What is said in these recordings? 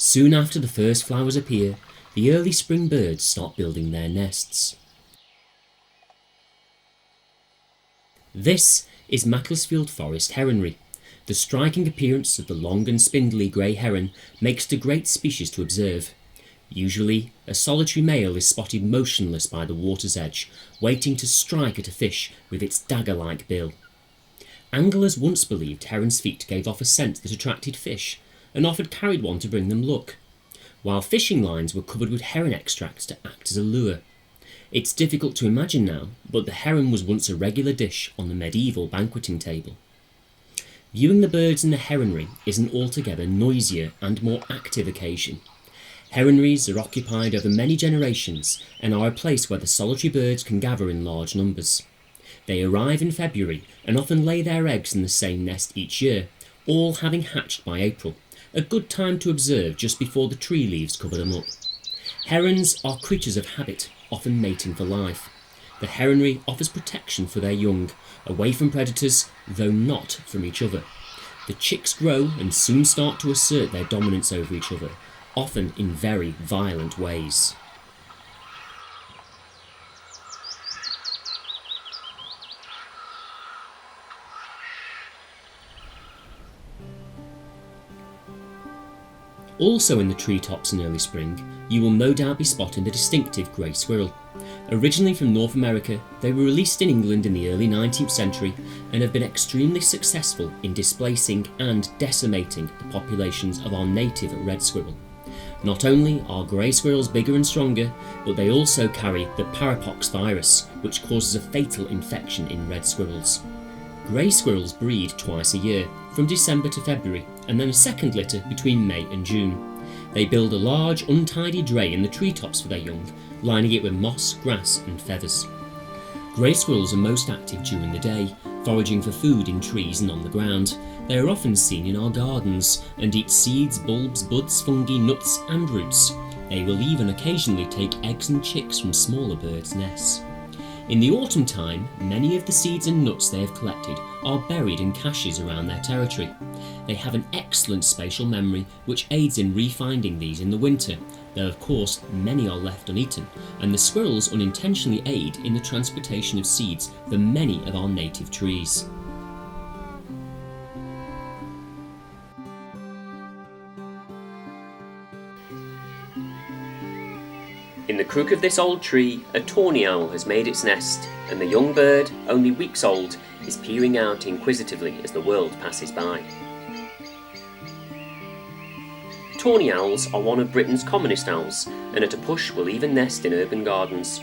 Soon after the first flowers appear, the early spring birds start building their nests. This is Macclesfield Forest Heronry. The striking appearance of the long and spindly grey heron makes it a great species to observe. Usually, a solitary male is spotted motionless by the water's edge, waiting to strike at a fish with its dagger-like bill. Anglers once believed heron's feet gave off a scent that attracted fish, and often carried one to bring them luck, while fishing lines were covered with heron extracts to act as a lure. It's difficult to imagine now, but the heron was once a regular dish on the medieval banqueting table. Viewing the birds in the heronry is an altogether noisier and more active occasion. Heronries are occupied over many generations and are a place where the solitary birds can gather in large numbers. They arrive in February and often lay their eggs in the same nest each year, all having hatched by April, a good time to observe just before the tree leaves cover them up. Herons are creatures of habit, often mating for life. The heronry offers protection for their young, away from predators, though not from each other. The chicks grow and soon start to assert their dominance over each other, often in very violent ways. Also in the treetops in early spring, you will no doubt be spotting the distinctive grey squirrel. Originally from North America, they were released in England in the early 19th century and have been extremely successful in displacing and decimating the populations of our native red squirrel. Not only are grey squirrels bigger and stronger, but they also carry the parapox virus, which causes a fatal infection in red squirrels. Grey squirrels breed twice a year, from December to February, and then a second litter between May and June. They build a large, untidy dray in the treetops for their young, lining it with moss, grass and feathers. Grey squirrels are most active during the day, foraging for food in trees and on the ground. They are often seen in our gardens and eat seeds, bulbs, buds, fungi, nuts and roots. They will even occasionally take eggs and chicks from smaller birds' nests. In the autumn time, many of the seeds and nuts they have collected are buried in caches around their territory. They have an excellent spatial memory which aids in refinding these in the winter, though of course many are left uneaten, and the squirrels unintentionally aid in the transportation of seeds for many of our native trees. In the crook of this old tree, a tawny owl has made its nest, and the young bird, only weeks old, is peering out inquisitively as the world passes by. Tawny owls are one of Britain's commonest owls, and at a push will even nest in urban gardens.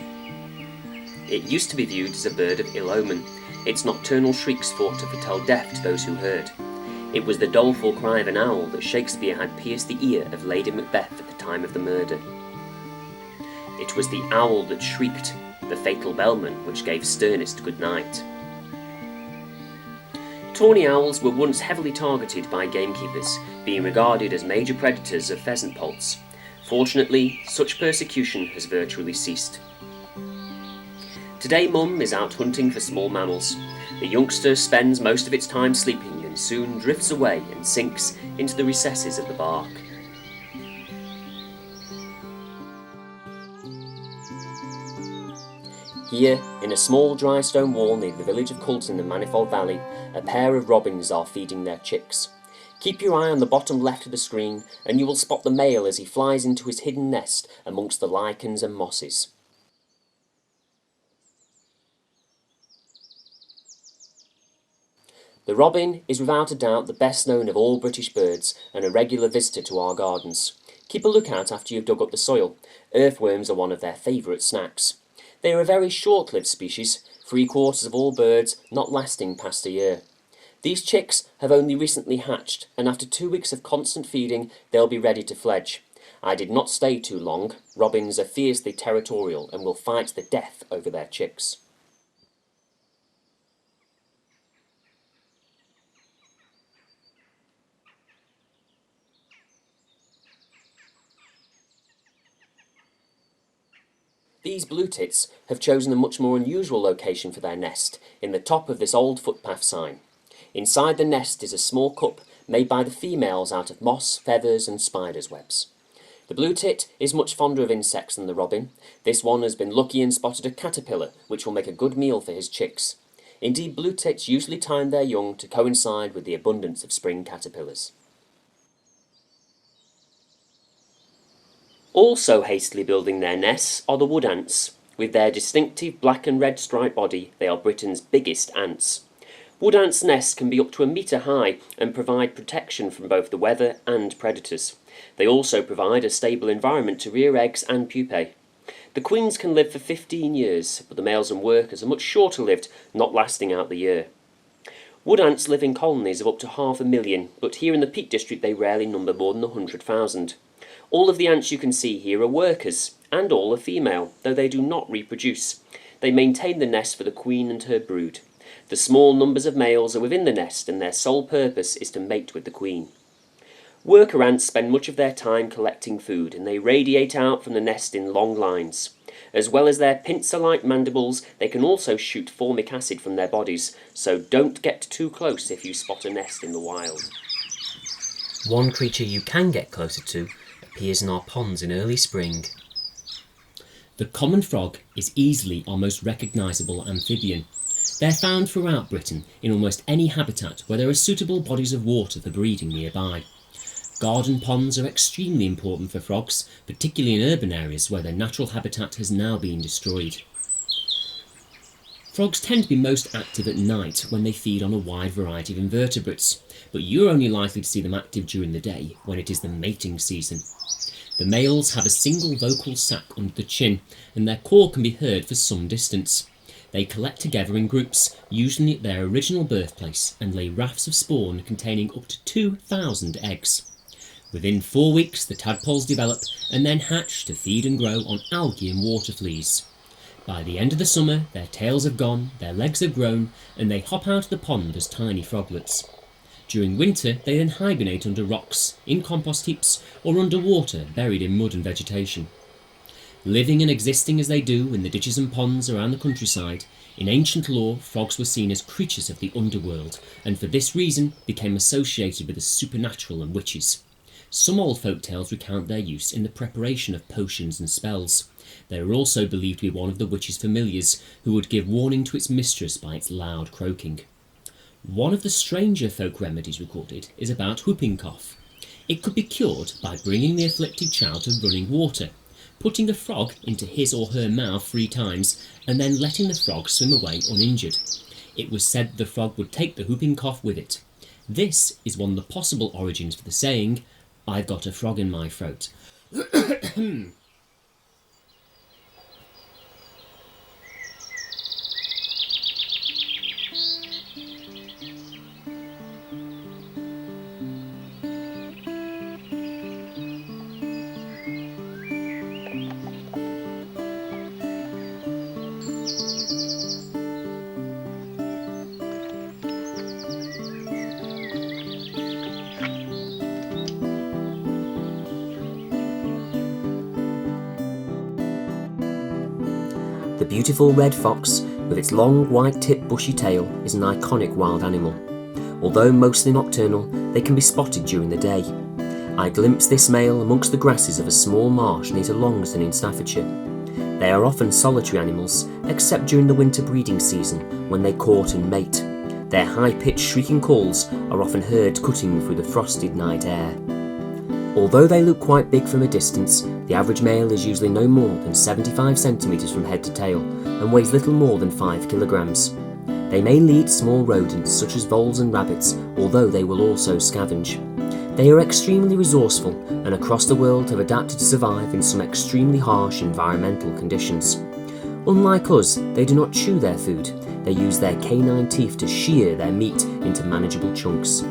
It used to be viewed as a bird of ill omen, its nocturnal shrieks thought to foretell death to those who heard. It was the doleful cry of an owl that Shakespeare had pierced the ear of Lady Macbeth at the time of the murder. It was the owl that shrieked, the fatal bellman which gave sternest good night. Tawny owls were once heavily targeted by gamekeepers, being regarded as major predators of pheasant poults. Fortunately, such persecution has virtually ceased. Today Mum is out hunting for small mammals. The youngster spends most of its time sleeping and soon drifts away and sinks into the recesses of the bark. Here, in a small dry stone wall near the village of Coulton in the Manifold Valley, a pair of robins are feeding their chicks. Keep your eye on the bottom left of the screen and you will spot the male as he flies into his hidden nest amongst the lichens and mosses. The robin is without a doubt the best known of all British birds and a regular visitor to our gardens. Keep a lookout after you've dug up the soil. Earthworms are one of their favourite snacks. They are a very short-lived species, 3/4 of all birds not lasting past a year. These chicks have only recently hatched, and after 2 weeks of constant feeding, they'll be ready to fledge. I did not stay too long. Robins are fiercely territorial and will fight to the death over their chicks. These blue tits have chosen a much more unusual location for their nest, in the top of this old footpath sign. Inside the nest is a small cup made by the females out of moss, feathers and spiders' webs. The blue tit is much fonder of insects than the robin. This one has been lucky and spotted a caterpillar, which will make a good meal for his chicks. Indeed, blue tits usually time their young to coincide with the abundance of spring caterpillars. Also hastily building their nests are the wood ants. With their distinctive black and red striped body, they are Britain's biggest ants. Wood ants' nests can be up to 1 metre high and provide protection from both the weather and predators. They also provide a stable environment to rear eggs and pupae. The queens can live for 15 years, but the males and workers are much shorter lived, not lasting out the year. Wood ants live in colonies of up to 500,000, but here in the Peak District they rarely number more than 100,000. All of the ants you can see here are workers, and all are female, though they do not reproduce. They maintain the nest for the queen and her brood. The small numbers of males are within the nest, and their sole purpose is to mate with the queen. Worker ants spend much of their time collecting food, and they radiate out from the nest in long lines. As well as their pincer-like mandibles, they can also shoot formic acid from their bodies, so don't get too close if you spot a nest in the wild. One creature you can get closer to appears in our ponds in early spring. The common frog is easily our most recognisable amphibian. They're found throughout Britain in almost any habitat where there are suitable bodies of water for breeding nearby. Garden ponds are extremely important for frogs, particularly in urban areas where their natural habitat has now been destroyed. Frogs tend to be most active at night when they feed on a wide variety of invertebrates, but you're only likely to see them active during the day when it is the mating season. The males have a single vocal sac under the chin, and their call can be heard for some distance. They collect together in groups, usually at their original birthplace, and lay rafts of spawn containing up to 2,000 eggs. Within 4 weeks, the tadpoles develop and then hatch to feed and grow on algae and water fleas. By the end of the summer, their tails have gone, their legs have grown, and they hop out of the pond as tiny froglets. During winter, they then hibernate under rocks, in compost heaps, or under water buried in mud and vegetation. Living and existing as they do in the ditches and ponds around the countryside, in ancient lore, frogs were seen as creatures of the underworld, and for this reason became associated with the supernatural and witches. Some old folk tales recount their use in the preparation of potions and spells. They are also believed to be one of the witch's familiars, who would give warning to its mistress by its loud croaking. One of the stranger folk remedies recorded is about whooping cough. It could be cured by bringing the afflicted child to running water, putting a frog into his or her mouth 3 times, and then letting the frog swim away uninjured. It was said the frog would take the whooping cough with it. This is one of the possible origins for the saying, "I've got a frog in my throat." The beautiful red fox, with its long white-tipped bushy tail, is an iconic wild animal. Although mostly nocturnal, they can be spotted during the day. I glimpsed this male amongst the grasses of a small marsh near to Longston in Staffordshire. They are often solitary animals, except during the winter breeding season, when they court and mate. Their high-pitched shrieking calls are often heard cutting through the frosted night air. Although they look quite big from a distance, the average male is usually no more than 75 centimetres from head to tail and weighs little more than 5 kilograms. They may lead small rodents such as voles and rabbits, although they will also scavenge. They are extremely resourceful and across the world have adapted to survive in some extremely harsh environmental conditions. Unlike us, they do not chew their food. They use their canine teeth to shear their meat into manageable chunks.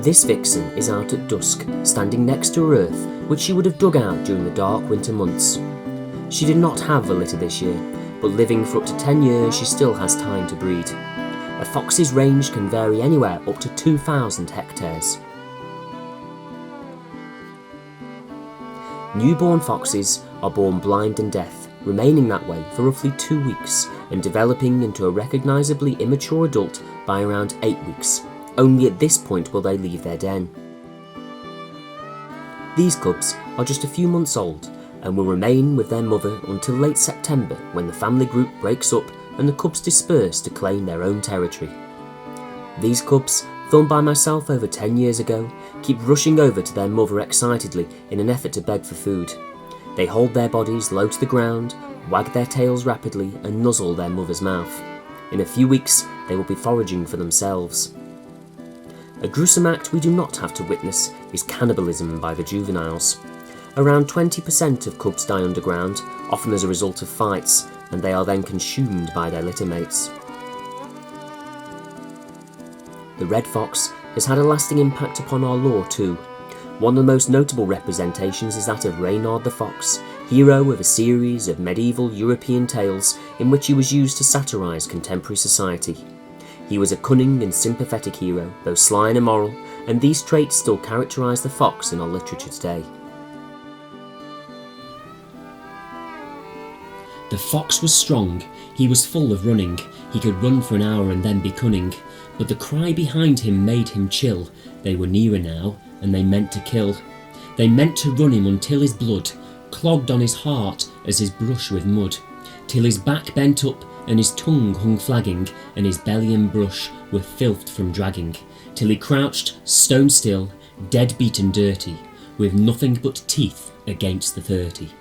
This vixen is out at dusk, standing next to her earth, which she would have dug out during the dark winter months. She did not have a litter this year, but living for up to 10 years she still has time to breed. A fox's range can vary anywhere up to 2,000 hectares. Newborn foxes are born blind and deaf, remaining that way for roughly 2 weeks and developing into a recognisably immature adult by around 8 weeks. Only at this point will they leave their den. These cubs are just a few months old and will remain with their mother until late September, when the family group breaks up and the cubs disperse to claim their own territory. These cubs, filmed by myself over 10 years ago, keep rushing over to their mother excitedly in an effort to beg for food. They hold their bodies low to the ground, wag their tails rapidly and nuzzle their mother's mouth. In a few weeks they will be foraging for themselves. A gruesome act we do not have to witness is cannibalism by the juveniles. Around 20% of cubs die underground, often as a result of fights, and they are then consumed by their littermates. The red fox has had a lasting impact upon our lore too. One of the most notable representations is that of Reynard the Fox, hero of a series of medieval European tales in which he was used to satirise contemporary society. He was a cunning and sympathetic hero, though sly and immoral, and these traits still characterise the fox in our literature today. The fox was strong, he was full of running, he could run for an hour and then be cunning, but the cry behind him made him chill. They were nearer now, and they meant to kill. They meant to run him until his blood clogged on his heart as his brush with mud, till his back bent up and his tongue hung flagging, and his belly and brush were filthed from dragging, till he crouched stone still, dead beat and dirty, with nothing but teeth against the 30.